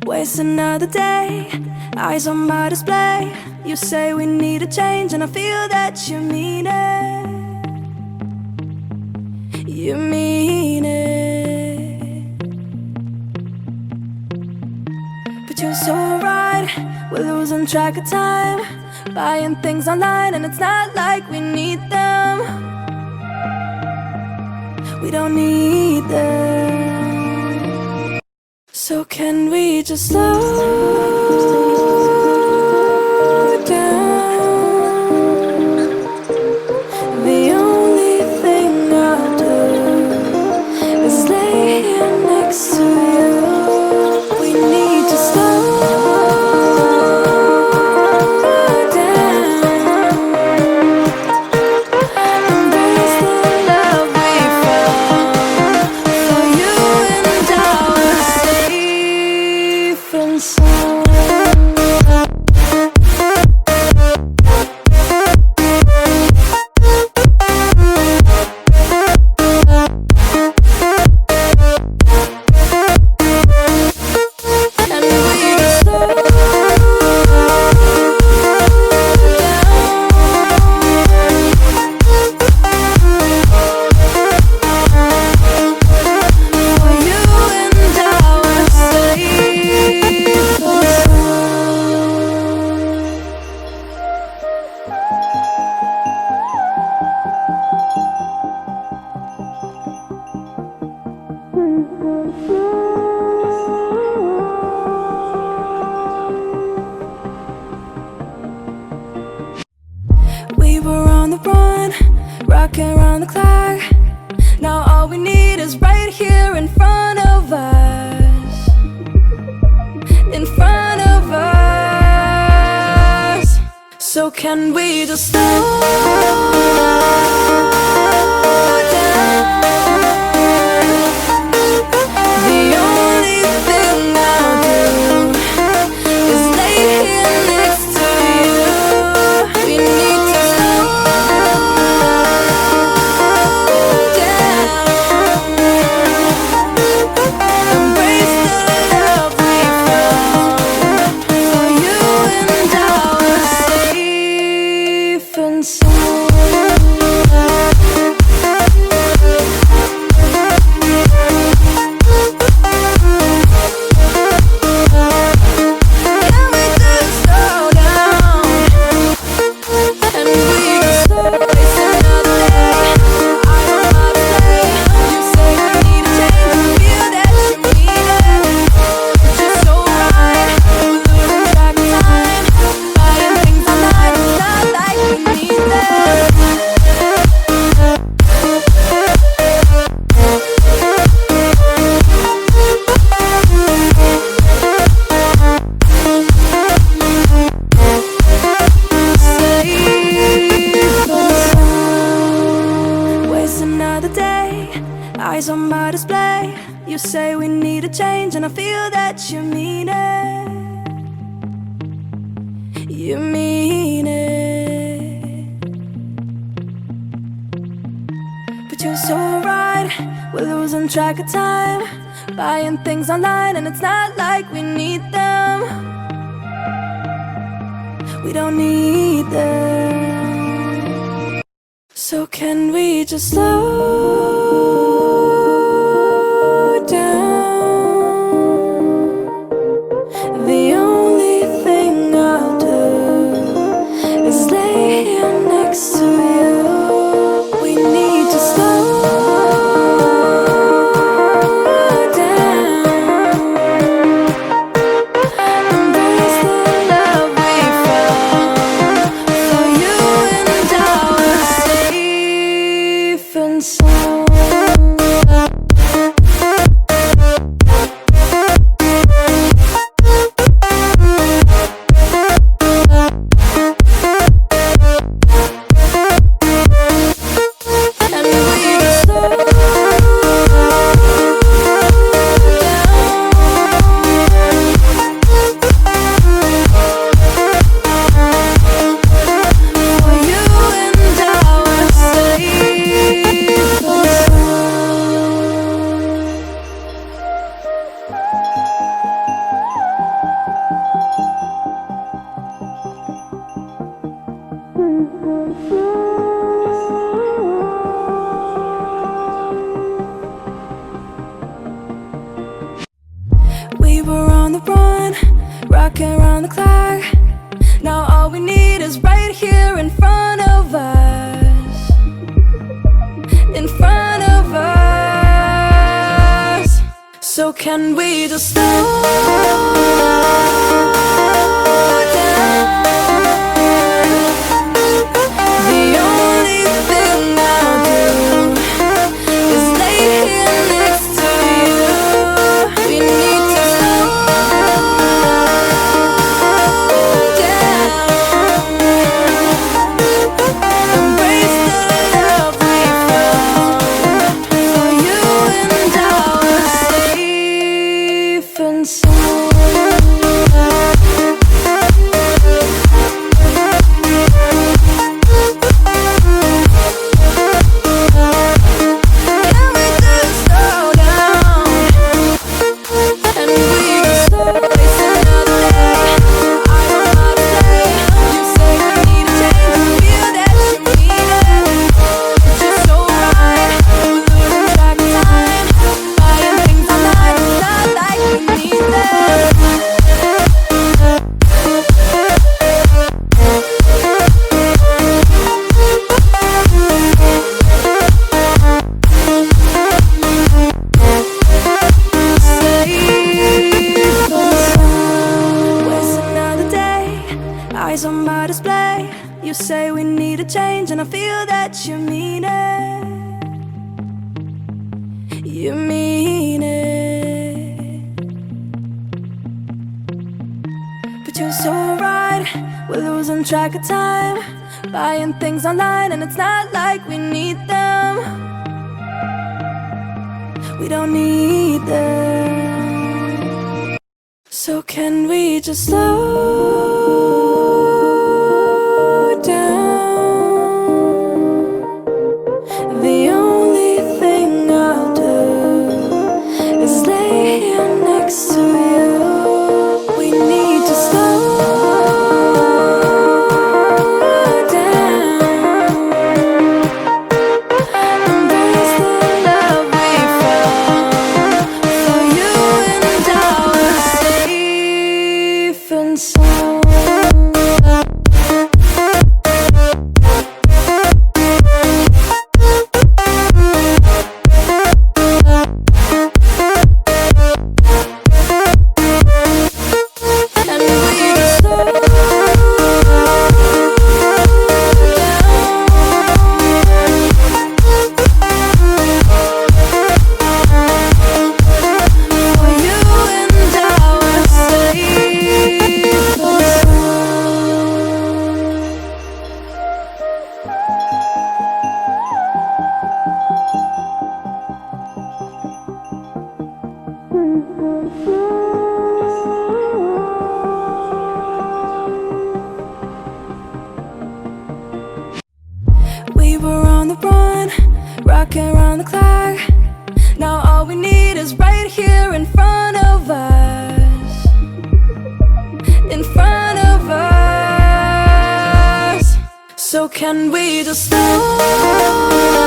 Waste another day, eyes on my display. You say we need a change and I feel that you mean it. You mean it. But you're so right, we're losing track of time, buying things online and it's not like we need them. We don't need them. So can we just slow down? The only thing I'll do is lay here next to you. We need to slow down. Embrace the love we found. For you and I were safe and sound. We were on the run, rocking around the clock. Now all we need is right here in front of us. In front of us. So can we just slow down? The only thing I'll do is lay here next to you. We need to slow down. Embrace the love we found. For you and I were safe and sound. Can we just slow down? And we just waste another day. I don't know how to play. You say we need a change and I feel that you mean it. But you're so right, we're losing track of time, buying things online, it's not like we need them. Waste another day, eyes on my display. You say we need a change and I feel that you mean it. You mean it. But you're so right, we're losing track of time, buying things online and it's not like we need them. We don't need them. So can we just slow down? The only thing I'll do is lay here next to you. We need to slow down. Embrace the love we found. For you and I were safe and sound. And we just slow down. For you and I were safe and sound. on the run, rocking around the clock. Now all we need is right here in front of us. In front of us. So can we just slow down? The only thing I'll do is lay here next to you. We need to slow down. Embrace the love we found. For you and I are safe and sound. Can we just slow down? And we can start waste another day. I don't know how to play. You say we need a change, I feel that you mean it. It's just so right, we're losing track of time. Buying things online, it's not like we need them. Waste another day, eyes on my display. You say we need a change, and I feel that you mean it. You mean it. But you're so right, we're losing track of time. Buying things online, and it's not like we need them. We don't need them. So can we just slow down? The only thing I'll do is lay here next to you. We need to slow down. Embrace the love we found. For you and I are safe and sound. And we just slow down. For you and I are safe and we were on the run, rocking around the clock. Now all we need is right here in front of us. In front of us. So can we just slow